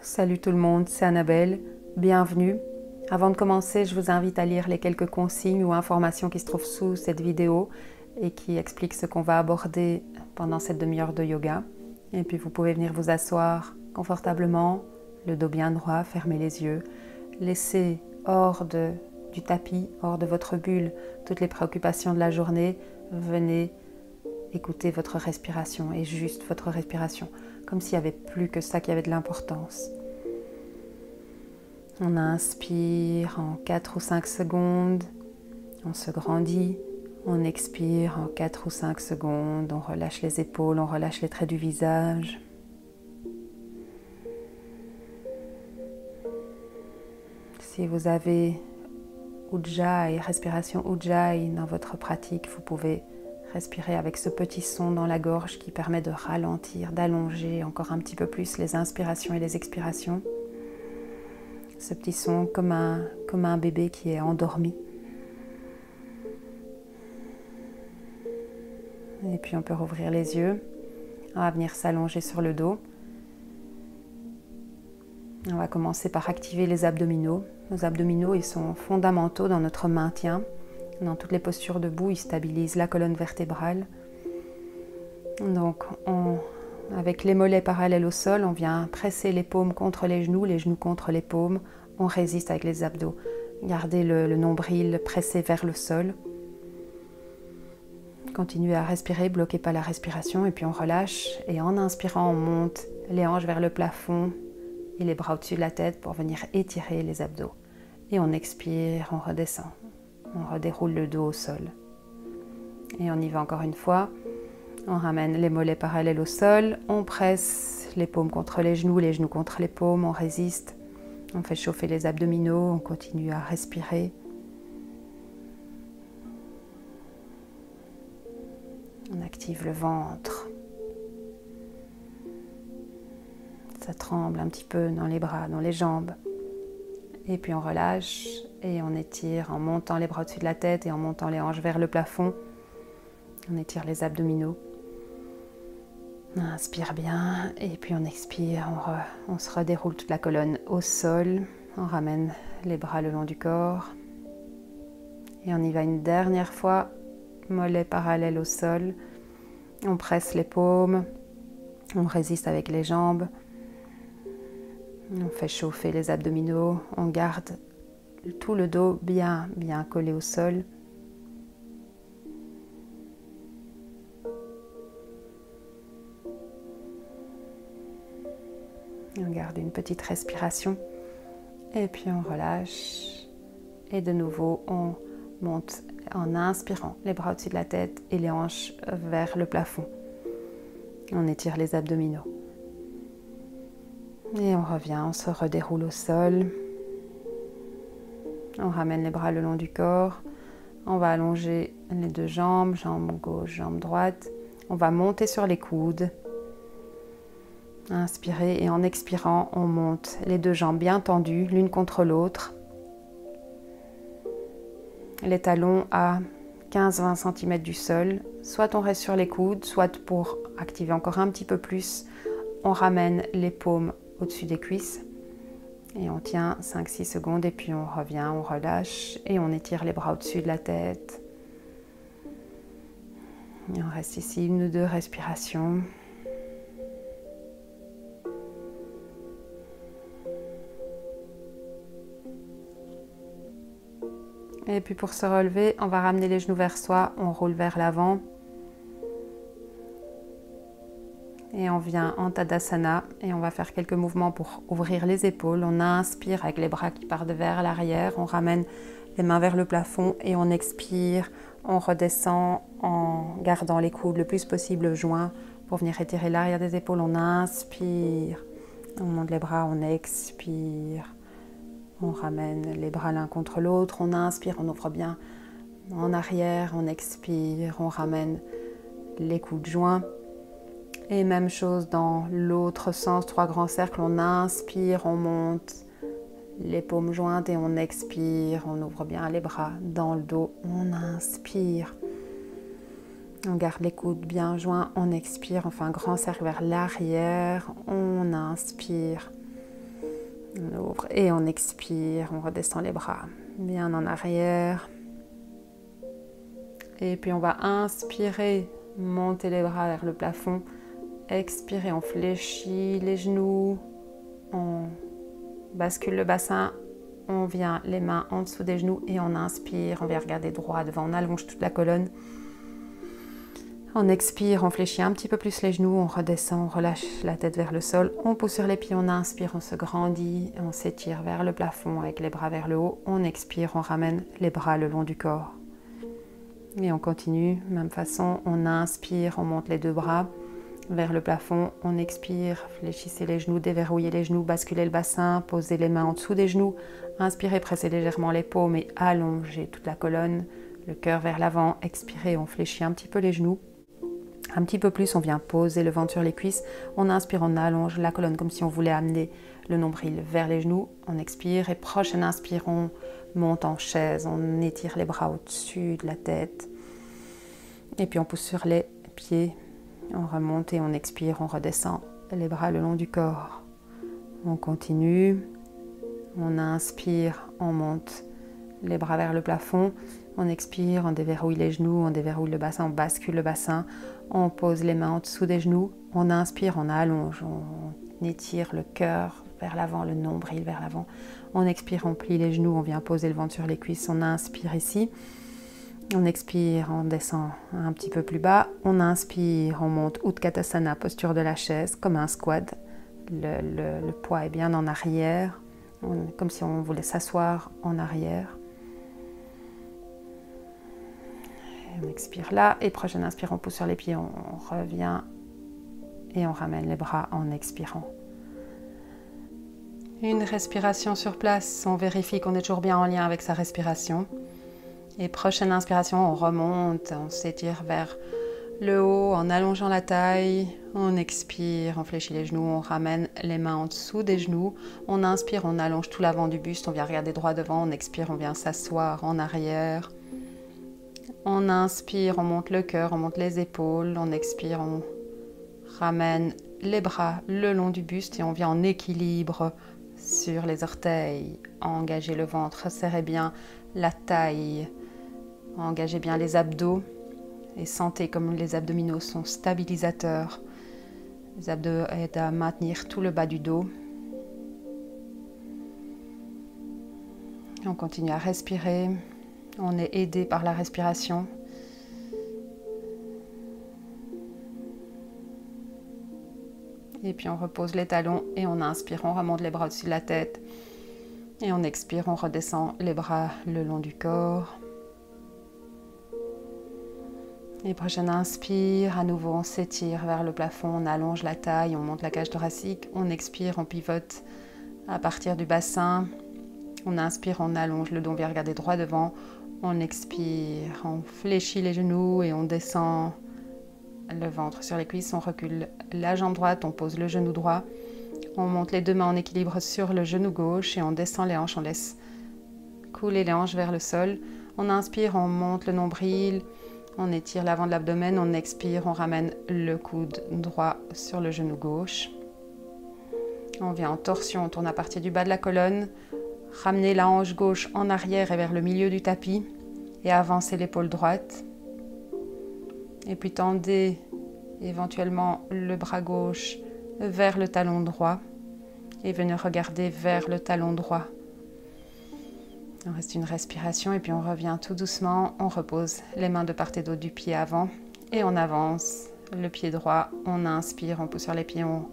Salut tout le monde, c'est Annabelle, bienvenue. Avant de commencer, je vous invite à lire les quelques consignes ou informations qui se trouvent sous cette vidéo et qui expliquent ce qu'on va aborder pendant cette demi-heure de yoga. Et puis vous pouvez venir vous asseoir confortablement, le dos bien droit, fermez les yeux. Laissez hors du tapis, hors de votre bulle, toutes les préoccupations de la journée. Venez écouter votre respiration et juste votre respiration, comme s'il n'y avait plus que ça qui avait de l'importance. On inspire en 4 ou 5 secondes, on se grandit, on expire en 4 ou 5 secondes, on relâche les épaules, on relâche les traits du visage. Si vous avez Ujjayi, respiration Ujjayi dans votre pratique, vous pouvez respirer avec ce petit son dans la gorge qui permet de ralentir, d'allonger encore un petit peu plus les inspirations et les expirations. Ce petit son comme un bébé qui est endormi. Et puis on peut rouvrir les yeux. On va venir s'allonger sur le dos. On va commencer par activer les abdominaux. Nos abdominaux, ils sont fondamentaux dans notre maintien. Dans toutes les postures debout, ils stabilisent la colonne vertébrale. Donc, avec les mollets parallèles au sol, on vient presser les paumes contre les genoux contre les paumes. On résiste avec les abdos. Gardez le nombril pressé vers le sol. Continuez à respirer, bloquez pas la respiration et puis on relâche. Et en inspirant, on monte les hanches vers le plafond et les bras au-dessus de la tête pour venir étirer les abdos. Et on expire, on redescend. On redéroule le dos au sol. Et on y va encore une fois. On ramène les mollets parallèles au sol. On presse les paumes contre les genoux contre les paumes. On résiste. On fait chauffer les abdominaux. On continue à respirer. On active le ventre. Ça tremble un petit peu dans les bras, dans les jambes. Et puis on relâche et on étire en montant les bras au-dessus de la tête et en montant les hanches vers le plafond. On étire les abdominaux. On inspire bien et puis on expire. On se redéroule toute la colonne au sol. On ramène les bras le long du corps. Et on y va une dernière fois. Mollets parallèles au sol. On presse les paumes. On résiste avec les jambes. On fait chauffer les abdominaux, on garde tout le dos bien collé au sol. On garde une petite respiration et puis on relâche. Et de nouveau, on monte en inspirant les bras au-dessus de la tête et les hanches vers le plafond. On étire les abdominaux. Et on revient, on se redéroule au sol. On ramène les bras le long du corps. On va allonger les deux jambes, jambe gauche, jambe droite. On va monter sur les coudes. Inspirez et en expirant, on monte les deux jambes bien tendues, l'une contre l'autre. Les talons à 15-20 cm du sol. Soit on reste sur les coudes, soit pour activer encore un petit peu plus, on ramène les paumes au-dessus des cuisses et on tient 5-6 secondes et puis on revient, on relâche et on étire les bras au-dessus de la tête. Et on reste ici 1 ou 2 respirations. Et puis pour se relever, on va ramener les genoux vers soi, on roule vers l'avant. Et on vient en Tadasana et on va faire quelques mouvements pour ouvrir les épaules. On inspire avec les bras qui partent vers l'arrière. On ramène les mains vers le plafond et on expire. On redescend en gardant les coudes le plus possible joints pour venir étirer l'arrière des épaules. On inspire. On monte les bras, on expire. On ramène les bras l'un contre l'autre. On inspire, on ouvre bien en arrière. On expire, on ramène les coudes joints. Et même chose dans l'autre sens, 3 grands cercles, on inspire, on monte les paumes jointes et on expire, on ouvre bien les bras dans le dos, on inspire. On garde les coudes bien joints, on expire, on fait un grand cercle vers l'arrière, on inspire. On ouvre et on expire, on redescend les bras bien en arrière. Et puis on va inspirer, monter les bras vers le plafond. Expirer, on fléchit les genoux, on bascule le bassin, on vient les mains en dessous des genoux et on inspire, on vient regarder droit devant, on allonge toute la colonne. On expire, on fléchit un petit peu plus les genoux, on redescend, on relâche la tête vers le sol, on pousse sur les pieds, on inspire, on se grandit, on s'étire vers le plafond avec les bras vers le haut, on expire, on ramène les bras le long du corps. Et on continue, même façon, on inspire, on monte les deux bras vers le plafond, on expire, fléchissez les genoux, déverrouillez les genoux, basculez le bassin, posez les mains en dessous des genoux, inspirez, pressez légèrement les paumes et allongez toute la colonne, le cœur vers l'avant, expirez, on fléchit un petit peu les genoux. Un petit peu plus, on vient poser le ventre sur les cuisses. On inspire, on allonge la colonne comme si on voulait amener le nombril vers les genoux. On expire et prochaine inspire, on monte en chaise. On étire les bras au-dessus de la tête. Et puis on pousse sur les pieds. On remonte et on expire, on redescend les bras le long du corps. On continue. On inspire, on monte les bras vers le plafond. On expire, on déverrouille les genoux, on déverrouille le bassin, on bascule le bassin. On pose les mains en dessous des genoux, on inspire, on allonge, on étire le cœur vers l'avant, le nombril vers l'avant. On expire, on plie les genoux, on vient poser le ventre sur les cuisses, on inspire ici. On expire, on descend un petit peu plus bas. On inspire, on monte Utkatasana, posture de la chaise, comme un squat. Le poids est bien en arrière, comme si on voulait s'asseoir en arrière. On expire là et prochaine inspire, on pousse sur les pieds, on revient et on ramène les bras en expirant. Une respiration sur place, on vérifie qu'on est toujours bien en lien avec sa respiration. Et prochaine inspiration, on remonte, on s'étire vers le haut en allongeant la taille. On expire, on fléchit les genoux, on ramène les mains en dessous des genoux. On inspire, on allonge tout l'avant du buste, on vient regarder droit devant. On expire, on vient s'asseoir en arrière. On inspire, on monte le cœur, on monte les épaules. On expire, on ramène les bras le long du buste et on vient en équilibre sur les orteils. Engagez le ventre, serrez bien la taille. Engagez bien les abdos et sentez comme les abdominaux sont stabilisateurs. Les abdos aident à maintenir tout le bas du dos. On continue à respirer. On est aidé par la respiration. Et puis on repose les talons et on inspire, on remonte les bras au-dessus de la tête. Et on expire, on redescend les bras le long du corps. Et prochaine inspire, à nouveau on s'étire vers le plafond, on allonge la taille, on monte la cage thoracique. On expire, on pivote à partir du bassin. On inspire, on allonge le dos, on vient regarder droit devant. On expire, on fléchit les genoux et on descend le ventre sur les cuisses. On recule la jambe droite, on pose le genou droit. On monte les deux mains en équilibre sur le genou gauche et on descend les hanches. On laisse couler les hanches vers le sol. On inspire, on monte le nombril. On étire l'avant de l'abdomen. On expire, on ramène le coude droit sur le genou gauche. On vient en torsion, on tourne à partir du bas de la colonne. Ramenez la hanche gauche en arrière et vers le milieu du tapis et avancez l'épaule droite. Et puis tendez éventuellement le bras gauche vers le talon droit et venez regarder vers le talon droit. On reste une respiration et puis on revient tout doucement. On repose les mains de part et d'autre du pied avant et on avance le pied droit. On inspire, on pousse sur les pieds, on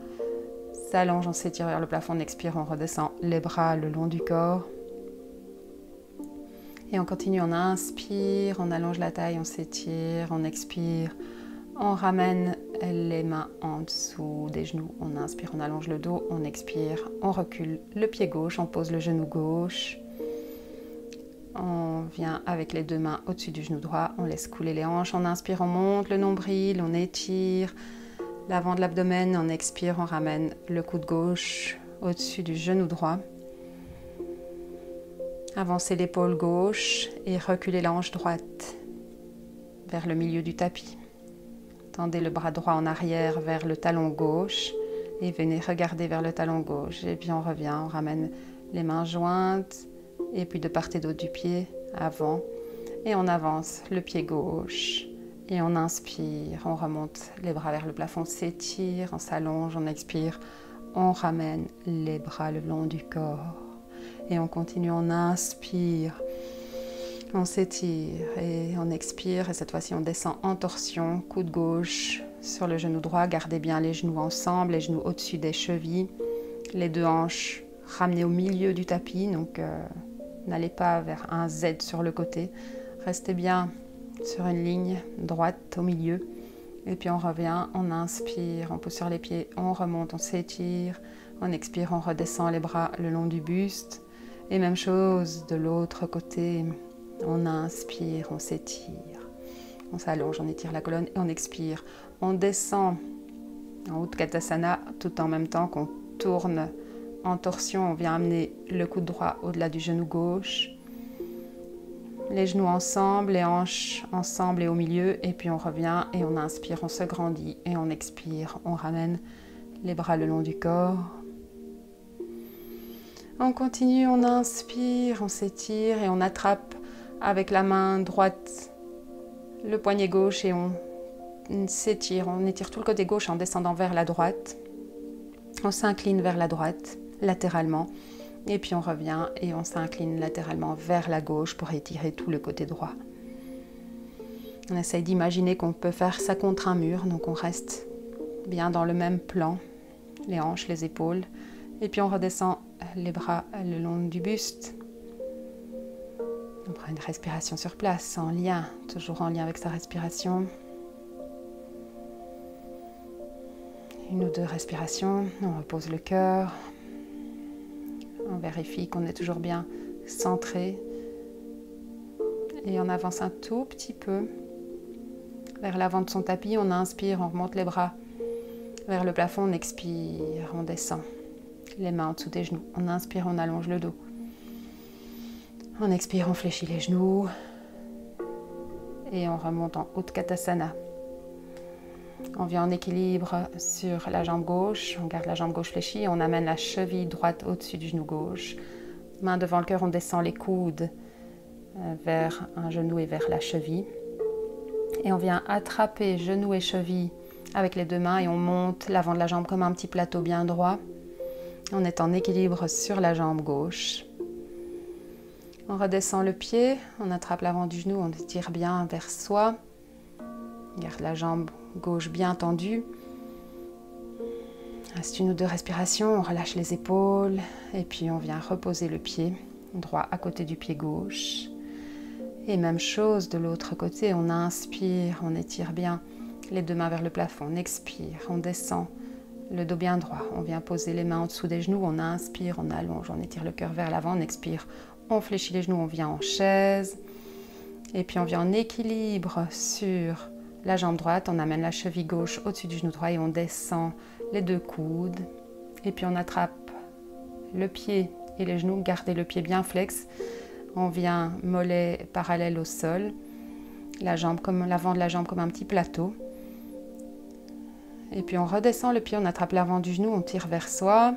s'allonge, on s'étire vers le plafond, on expire, on redescend les bras le long du corps. Et on continue, on inspire, on allonge la taille, on s'étire, on expire, on ramène les mains en dessous des genoux, on inspire, on allonge le dos, on expire, on recule le pied gauche, on pose le genou gauche. On vient avec les deux mains au-dessus du genou droit, on laisse couler les hanches, on inspire, on monte le nombril, on étire l'avant de l'abdomen, on expire, on ramène le coude gauche au-dessus du genou droit. Avancez l'épaule gauche et reculez la hanche droite vers le milieu du tapis. Tendez le bras droit en arrière vers le talon gauche et venez regarder vers le talon gauche. Et puis on revient, on ramène les mains jointes et puis de part et d'autre du pied avant. Et on avance le pied gauche et on inspire, on remonte les bras vers le plafond, on s'étire, on s'allonge, on expire, on ramène les bras le long du corps. Et on continue, on inspire, on s'étire et on expire. Et cette fois-ci, on descend en torsion, coude gauche sur le genou droit. Gardez bien les genoux ensemble, les genoux au-dessus des chevilles. Les deux hanches ramenées au milieu du tapis. Donc, n'allez pas vers un Z sur le côté. Restez bien sur une ligne droite au milieu. Et puis, on revient, on inspire, on pose sur les pieds, on remonte, on s'étire. On expire, on redescend les bras le long du buste. Et même chose de l'autre côté, on inspire, on s'étire, on s'allonge, on étire la colonne et on expire. On descend en Utkatasana tout en même temps qu'on tourne en torsion. On vient amener le coude droit au-delà du genou gauche. Les genoux ensemble, les hanches ensemble et au milieu. Et puis on revient et on inspire, on se grandit et on expire. On ramène les bras le long du corps. On continue, on inspire, on s'étire et on attrape avec la main droite le poignet gauche et on s'étire. On étire tout le côté gauche en descendant vers la droite. On s'incline vers la droite, latéralement. Et puis on revient et on s'incline latéralement vers la gauche pour étirer tout le côté droit. On essaye d'imaginer qu'on peut faire ça contre un mur. Donc on reste bien dans le même plan. Les hanches, les épaules. Et puis on redescend les bras le long du buste. On prend une respiration sur place, en lien, toujours en lien avec sa respiration. Une ou deux respirations, on repose le cœur. On vérifie qu'on est toujours bien centré. Et on avance un tout petit peu vers l'avant de son tapis. On inspire, on remonte les bras vers le plafond, on expire, on descend. Les mains en dessous des genoux. On inspire, on allonge le dos. On expire, on fléchit les genoux. Et on remonte en Utkatasana. On vient en équilibre sur la jambe gauche. On garde la jambe gauche fléchie et on amène la cheville droite au-dessus du genou gauche. Main devant le cœur, on descend les coudes vers un genou et vers la cheville. Et on vient attraper genou et cheville avec les deux mains et on monte l'avant de la jambe comme un petit plateau bien droit. On est en équilibre sur la jambe gauche. On redescend le pied, on attrape l'avant du genou, on étire bien vers soi. On garde la jambe gauche bien tendue. Reste une ou deux respirations, on relâche les épaules et puis on vient reposer le pied droit à côté du pied gauche. Et même chose de l'autre côté, on inspire, on étire bien les deux mains vers le plafond, on expire, on descend. Le dos bien droit, on vient poser les mains en dessous des genoux, on inspire, on allonge, on étire le cœur vers l'avant, on expire, on fléchit les genoux, on vient en chaise. Et puis on vient en équilibre sur la jambe droite, on amène la cheville gauche au-dessus du genou droit et on descend les deux coudes. Et puis on attrape le pied et les genoux, gardez le pied bien flex. On vient mollet parallèle au sol, l'avant de la jambe comme un petit plateau. Et puis on redescend le pied, on attrape l'avant du genou, on tire vers soi.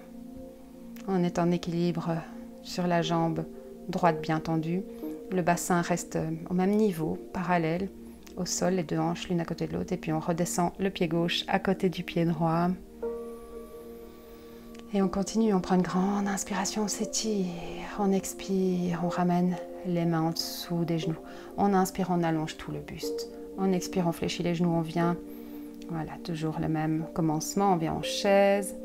On est en équilibre sur la jambe droite bien tendue. Le bassin reste au même niveau, parallèle au sol, les deux hanches l'une à côté de l'autre. Et puis on redescend le pied gauche à côté du pied droit. Et on continue, on prend une grande inspiration, on s'étire, on expire, on ramène les mains en dessous des genoux. On inspire, on allonge tout le buste. On expire, on fléchit les genoux, on vient. Voilà, toujours le même commencement, on vient en chaise.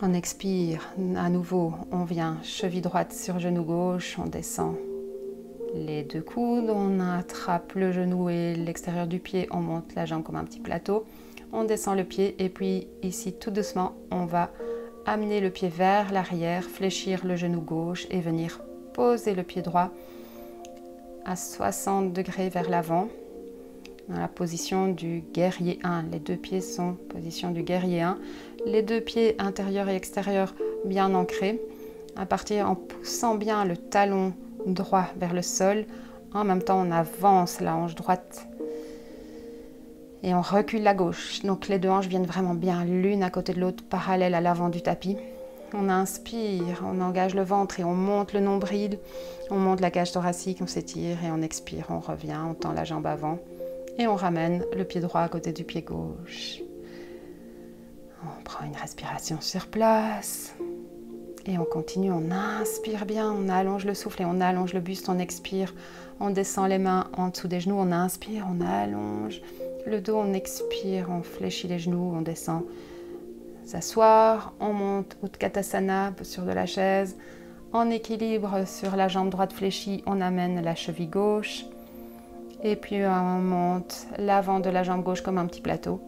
On expire, à nouveau, on vient cheville droite sur genou gauche, on descend les deux coudes, on attrape le genou et l'extérieur du pied, on monte la jambe comme un petit plateau. On descend le pied et puis ici, tout doucement, on va amener le pied vers l'arrière, fléchir le genou gauche et venir poser le pied droit à 60 degrés vers l'avant. Dans la position du guerrier 1. Les deux pieds sont en position du guerrier 1. Les deux pieds intérieurs et extérieurs bien ancrés. À partir en poussant bien le talon droit vers le sol. En même temps, on avance la hanche droite Et on recule la gauche. Donc les deux hanches viennent vraiment bien l'une à côté de l'autre, parallèle à l'avant du tapis. On inspire, on engage le ventre et on monte le nombril. On monte la cage thoracique, on s'étire et on expire, on revient, on tend la jambe avant. Et on ramène le pied droit à côté du pied gauche. On prend une respiration sur place. Et on continue, on inspire bien, on allonge le souffle et on allonge le buste, on expire. On descend les mains en dessous des genoux, on inspire, on allonge le dos, on expire, on fléchit les genoux, on descend. S'asseoir, on monte Utkatasana, posture de la chaise. En équilibre sur la jambe droite fléchie, on amène la cheville gauche. Et puis on monte l'avant de la jambe gauche comme un petit plateau.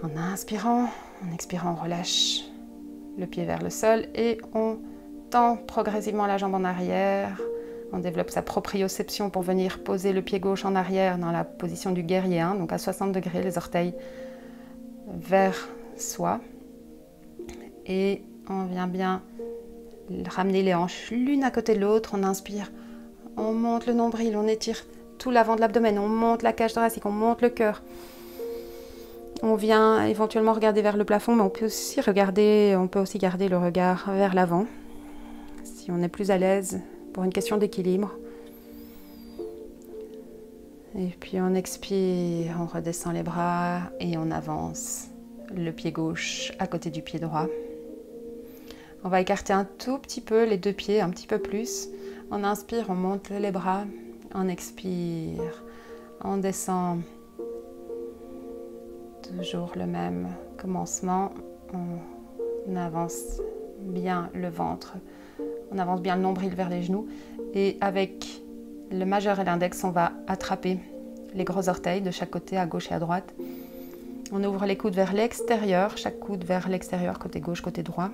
En inspirant, en expirant, on relâche le pied vers le sol et on tend progressivement la jambe en arrière. On développe sa proprioception pour venir poser le pied gauche en arrière dans la position du guerrier, donc à 60 degrés, les orteils vers soi. Et on vient bien ramener les hanches l'une à côté de l'autre. On inspire, on monte le nombril, on étire tout l'avant de l'abdomen, on monte la cage thoracique, on monte le cœur. On vient éventuellement regarder vers le plafond, mais on peut aussi garder le regard vers l'avant, si on est plus à l'aise pour une question d'équilibre. Et puis on expire, on redescend les bras et on avance le pied gauche à côté du pied droit. On va écarter un tout petit peu les deux pieds, un petit peu plus. On inspire, on monte les bras, on expire, on descend. Toujours le même commencement, on avance bien le ventre, on avance bien le nombril vers les genoux et avec le majeur et l'index, on va attraper les gros orteils de chaque côté, à gauche et à droite. On ouvre les coudes vers l'extérieur, chaque coude vers l'extérieur, côté gauche, côté droit.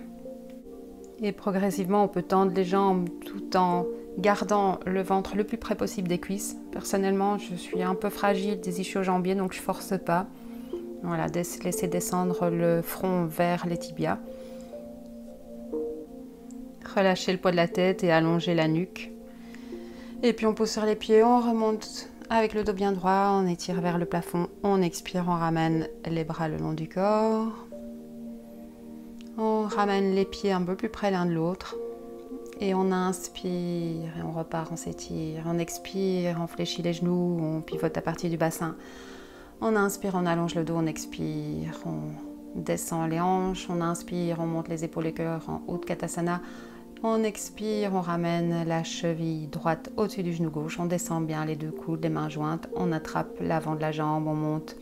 Et progressivement, on peut tendre les jambes tout en gardant le ventre le plus près possible des cuisses. Personnellement, je suis un peu fragile des ischio-jambiers, donc je ne force pas. Voilà, laissez descendre le front vers les tibias. Relâchez le poids de la tête et allongez la nuque. Et puis on pose sur les pieds, on remonte avec le dos bien droit, on étire vers le plafond, on expire, on ramène les bras le long du corps. On ramène les pieds un peu plus près l'un de l'autre. Et on inspire et on repart, on s'étire. On expire, on fléchit les genoux, on pivote à partir du bassin. On inspire, on allonge le dos, on expire, on descend les hanches, on inspire, on monte les épaules et cœur en Utkatasana. On expire, on ramène la cheville droite au-dessus du genou gauche, on descend bien les deux coudes, les mains jointes, on attrape l'avant de la jambe, on monte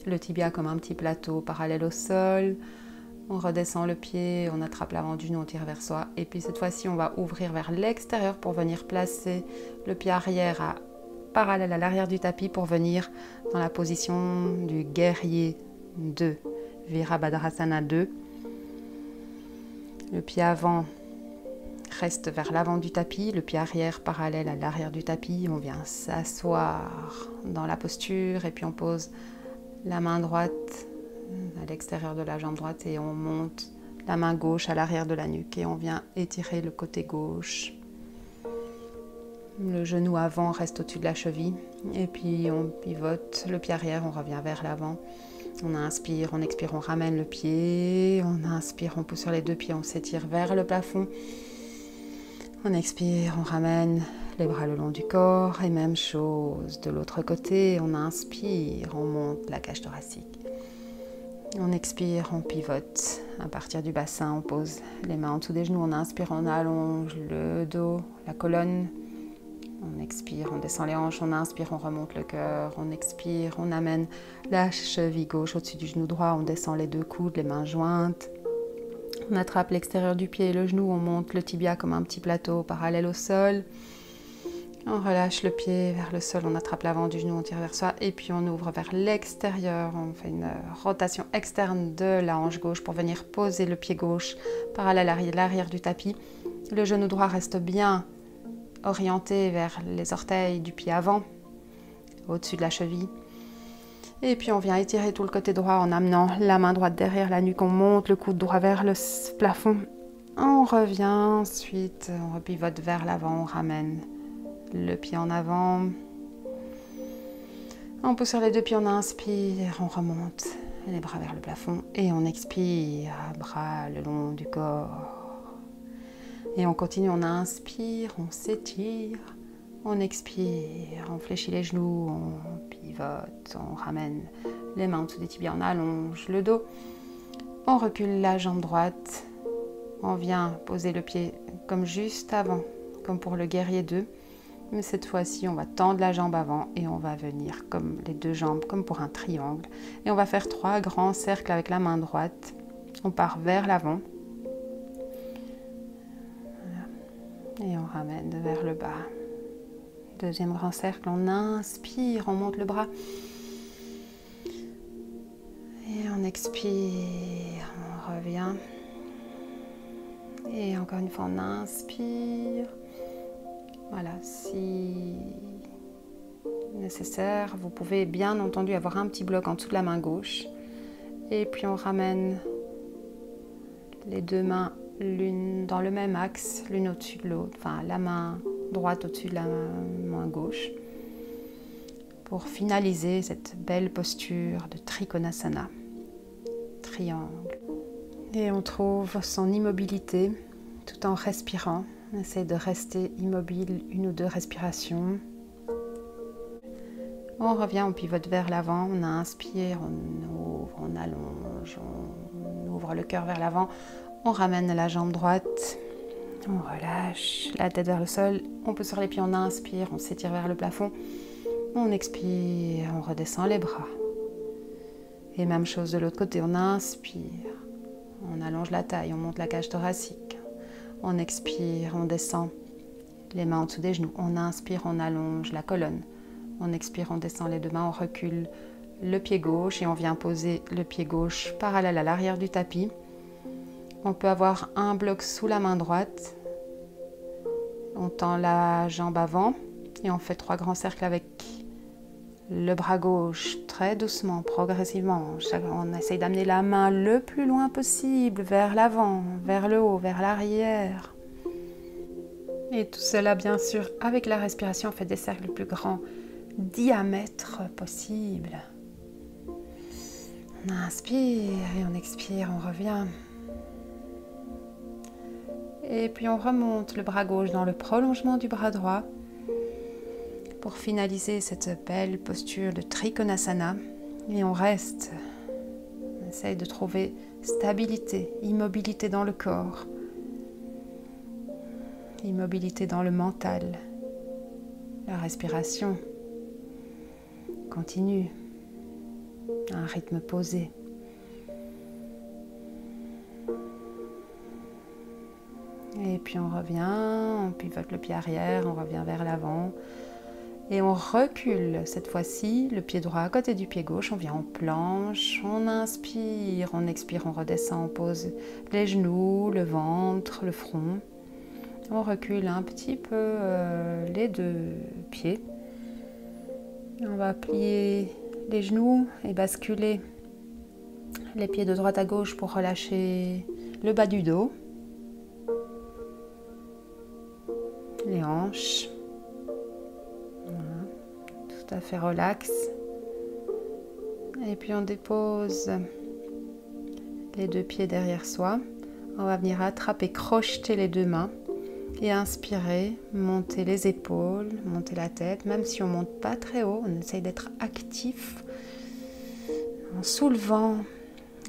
le tibia comme un petit plateau parallèle au sol. On redescend le pied, on attrape l'avant du genou, on tire vers soi. Et puis cette fois-ci, on va ouvrir vers l'extérieur pour venir placer le pied arrière parallèle à l'arrière du tapis pour venir dans la position du guerrier 2, Virabhadrasana 2. Le pied avant reste vers l'avant du tapis, le pied arrière parallèle à l'arrière du tapis. On vient s'asseoir dans la posture et puis on pose la main droite à l'extérieur de la jambe droite et on monte la main gauche à l'arrière de la nuque et on vient étirer le côté gauche. Le genou avant reste au-dessus de la cheville et puis on pivote le pied arrière, on revient vers l'avant. On inspire, on expire, on ramène le pied. On inspire, on pousse sur les deux pieds, on s'étire vers le plafond. On expire, on ramène les bras le long du corps et même chose de l'autre côté. On inspire, on monte la cage thoracique. On expire, on pivote à partir du bassin, on pose les mains en dessous des genoux. On inspire, on allonge le dos, la colonne. On expire, on descend les hanches, on inspire, on remonte le cœur, on expire, on amène la cheville gauche au-dessus du genou droit, on descend les deux coudes, les mains jointes. On attrape l'extérieur du pied et le genou, on monte le tibia comme un petit plateau parallèle au sol. On relâche le pied vers le sol, on attrape l'avant du genou, on tire vers soi et puis on ouvre vers l'extérieur. On fait une rotation externe de la hanche gauche pour venir poser le pied gauche parallèle à l'arrière du tapis. Le genou droit reste bien orienté vers les orteils du pied avant, au-dessus de la cheville. Et puis on vient étirer tout le côté droit en amenant la main droite derrière la nuque, on monte le coude droit vers le plafond. On revient ensuite, on repivote vers l'avant, on ramène le pied en avant. On pousse sur les deux pieds, on inspire, on remonte les bras vers le plafond et on expire, bras le long du corps. Et on continue, on inspire, on s'étire, on expire, on fléchit les genoux, on pivote, on ramène les mains en dessous des tibias, on allonge le dos, on recule la jambe droite, on vient poser le pied comme juste avant, comme pour le guerrier 2. Mais cette fois-ci, on va tendre la jambe avant et on va venir comme les deux jambes, comme pour un triangle. Et on va faire 3 grands cercles avec la main droite. On part vers l'avant. Voilà. Et on ramène vers le bas. Deuxième grand cercle, on inspire, on monte le bras. Et on expire, on revient. Et encore une fois, on inspire. Voilà, si nécessaire, vous pouvez bien entendu avoir un petit bloc en dessous de la main gauche. Et puis on ramène les deux mains l'une dans le même axe, l'une au-dessus de l'autre. Enfin, la main droite au-dessus de la main gauche. Pour finaliser cette belle posture de Trikonasana, triangle. Et on trouve son immobilité tout en respirant. On essaie de rester immobile 1 ou 2 respirations. On revient, on pivote vers l'avant, on inspire, on ouvre, on allonge, on ouvre le cœur vers l'avant, on ramène la jambe droite, on relâche la tête vers le sol, on pousse sur les pieds, on inspire, on s'étire vers le plafond, on expire, on redescend les bras. Et même chose de l'autre côté, on inspire, on allonge la taille, on monte la cage thoracique. On expire, on descend les mains en dessous des genoux. On inspire, on allonge la colonne. On expire, on descend les deux mains, on recule le pied gauche et on vient poser le pied gauche parallèle à l'arrière du tapis. On peut avoir un bloc sous la main droite. On tend la jambe avant et on fait 3 grands cercles avec le bras gauche très doucement, progressivement. On essaye d'amener la main le plus loin possible vers l'avant, vers le haut, vers l'arrière. Et tout cela, bien sûr, avec la respiration, on fait des cercles le plus grand diamètre possible. On inspire et on expire, on revient. Et puis on remonte le bras gauche dans le prolongement du bras droit. Pour finaliser cette belle posture de Trikonasana, et on reste, on essaye de trouver stabilité, immobilité dans le corps, immobilité dans le mental, la respiration continue, un rythme posé. Et puis on revient, on pivote le pied arrière, on revient vers l'avant. Et on recule cette fois-ci, le pied droit à côté du pied gauche, on vient en planche, on inspire, on expire, on redescend, on pose les genoux, le ventre, le front. On recule un petit peu les deux pieds. On va plier les genoux et basculer les pieds de droite à gauche pour relâcher le bas du dos, les hanches. Tout à fait relax. Et puis on dépose les deux pieds derrière soi. On va venir attraper, crocheter les deux mains et inspirer, monter les épaules, monter la tête. Même si on ne monte pas très haut, on essaye d'être actif en soulevant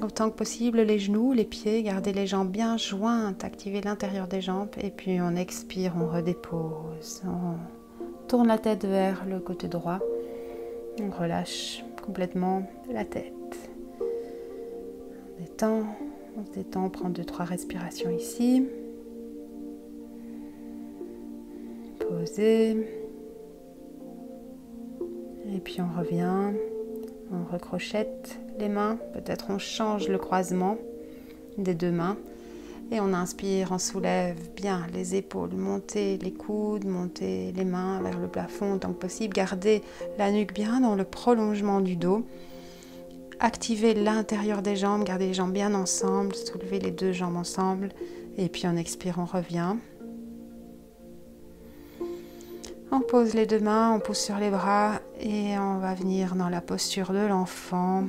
autant que possible les genoux, les pieds, garder les jambes bien jointes, activer l'intérieur des jambes. Et puis on expire, on redépose. On tourne la tête vers le côté droit. On relâche complètement la tête. On se détend, on prend 2-3 respirations ici. Poser. Et puis on revient. On recrochette les mains. Peut-être on change le croisement des deux mains. Et on inspire, on soulève bien les épaules, monter les coudes, monter les mains vers le plafond autant que possible. Garder la nuque bien dans le prolongement du dos. Activer l'intérieur des jambes, garder les jambes bien ensemble, soulever les deux jambes ensemble. Et puis on expire, on revient. On pose les deux mains, on pousse sur les bras et on va venir dans la posture de l'enfant.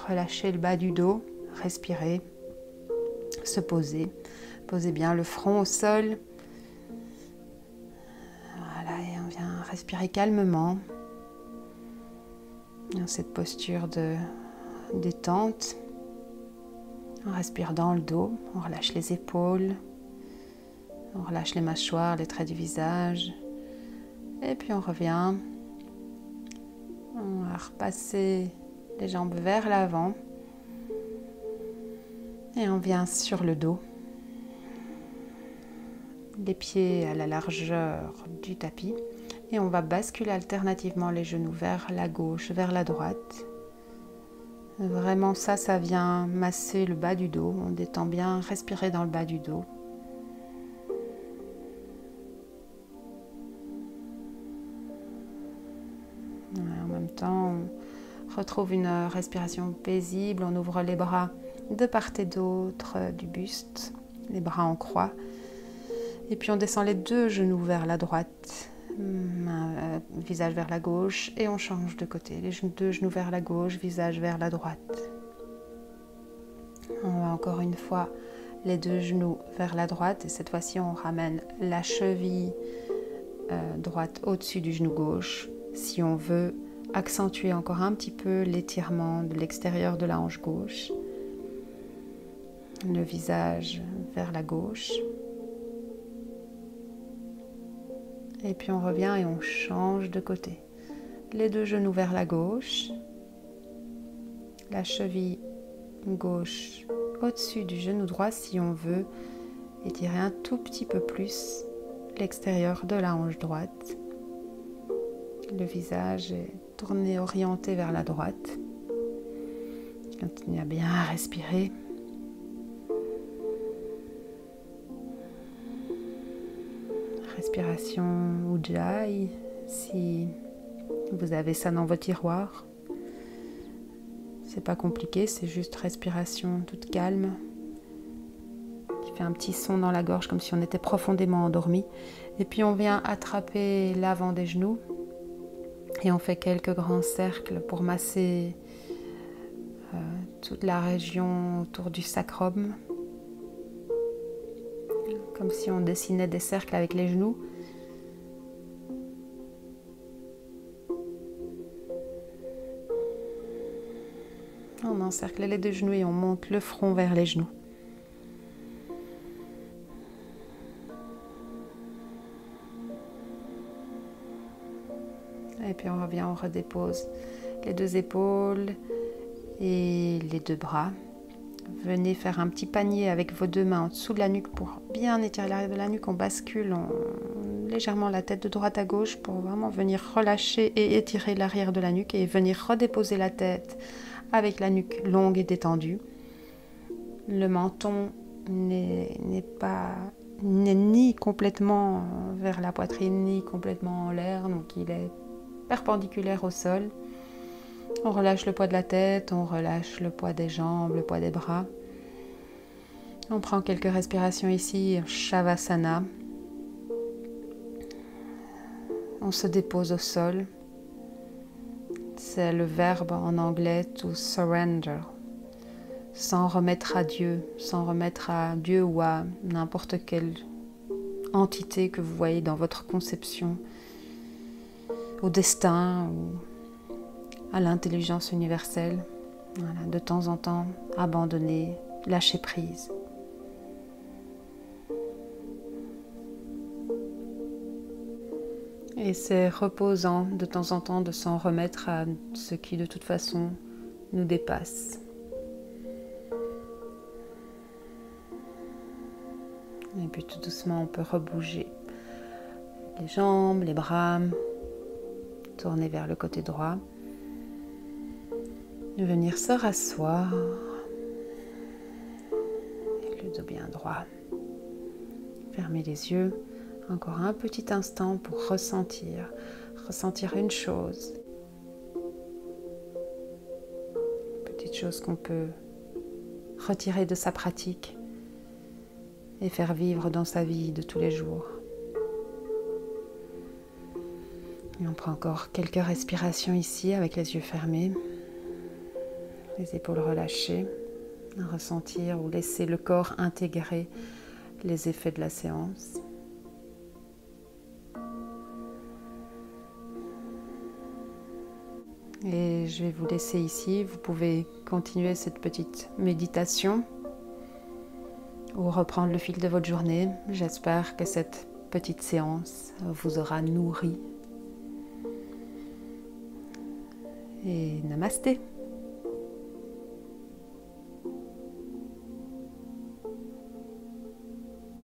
Relâcher le bas du dos, respirer, se poser. Posez bien le front au sol. Voilà, et on vient respirer calmement dans cette posture de détente. On respire dans le dos, on relâche les épaules, on relâche les mâchoires, les traits du visage. Et puis on revient. On va repasser les jambes vers l'avant. Et on vient sur le dos. Les pieds à la largeur du tapis. Et on va basculer alternativement les genoux vers la gauche, vers la droite. Vraiment ça vient masser le bas du dos. On détend bien, respirer dans le bas du dos. En même temps, on retrouve une respiration paisible. On ouvre les bras de part et d'autre du buste, les bras en croix. Et puis on descend les deux genoux vers la droite, visage vers la gauche, et on change de côté. Les deux genoux vers la gauche, visage vers la droite. On va encore une fois les deux genoux vers la droite, et cette fois-ci on ramène la cheville droite au-dessus du genou gauche. Si on veut accentuer encore un petit peu l'étirement de l'extérieur de la hanche gauche, le visage vers la gauche. Et puis on revient et on change de côté. Les deux genoux vers la gauche, la cheville gauche au-dessus du genou droit si on veut étirer un tout petit peu plus l'extérieur de la hanche droite. Le visage est tourné, orienté vers la droite. Continuez à bien respirer. Respiration Ujjayi, si vous avez ça dans votre tiroir. C'est pas compliqué, c'est juste respiration toute calme qui fait un petit son dans la gorge comme si on était profondément endormi. Et puis on vient attraper l'avant des genoux et on fait quelques grands cercles pour masser toute la région autour du sacrum. Comme si on dessinait des cercles avec les genoux. On encercle les deux genoux et on monte le front vers les genoux. Et puis on revient, on redépose les deux épaules et les deux bras. Venez faire un petit panier avec vos deux mains en dessous de la nuque pour bien étirer l'arrière de la nuque. On bascule légèrement la tête de droite à gauche pour vraiment venir relâcher et étirer l'arrière de la nuque et venir redéposer la tête avec la nuque longue et détendue. Le menton n'est ni complètement vers la poitrine ni complètement en l'air, donc il est perpendiculaire au sol. On relâche le poids de la tête, on relâche le poids des jambes, le poids des bras. On prend quelques respirations ici, Shavasana. On se dépose au sol. C'est le verbe en anglais to surrender. S'en remettre à Dieu, ou à n'importe quelle entité que vous voyez dans votre conception, au destin ou à l'intelligence universelle. Voilà, de temps en temps, abandonner, lâcher prise. Et c'est reposant de temps en temps de s'en remettre à ce qui de toute façon nous dépasse. Et puis tout doucement on peut rebouger les jambes, les bras, tourner vers le côté droit. Venir se rasseoir, avec le dos bien droit. Fermez les yeux, encore un petit instant pour ressentir une chose. Petite chose qu'on peut retirer de sa pratique et faire vivre dans sa vie de tous les jours. Et on prend encore quelques respirations ici avec les yeux fermés, les épaules relâchées, ressentir ou laisser le corps intégrer les effets de la séance. Et je vais vous laisser ici. Vous pouvez continuer cette petite méditation ou reprendre le fil de votre journée. J'espère que cette petite séance vous aura nourri. Et namasté.